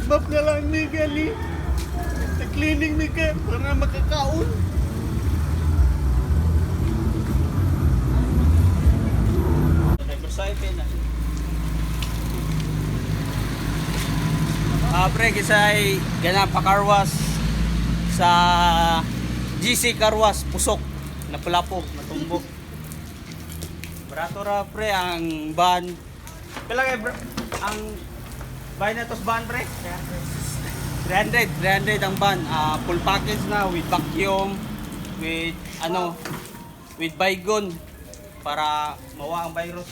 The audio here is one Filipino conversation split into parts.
Bab na lang ni gali. Nag-cleaning ni ka para makakaon. Pre, kisay ganang pakarwas sa GC Karwas Pusok na Pulapo, Matumbok. Barato ra pre ang van. Pila kay ang buy na tos van pre? 300 ang van. Full package na with vacuum, with with baygon para mawa ang virus.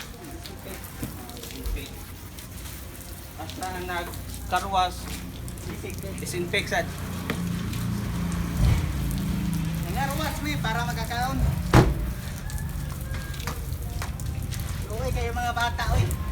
Basta nagkarwas, disinfected. Nangarwas mi para magkakaon. Uy, kayo mga bata, uy.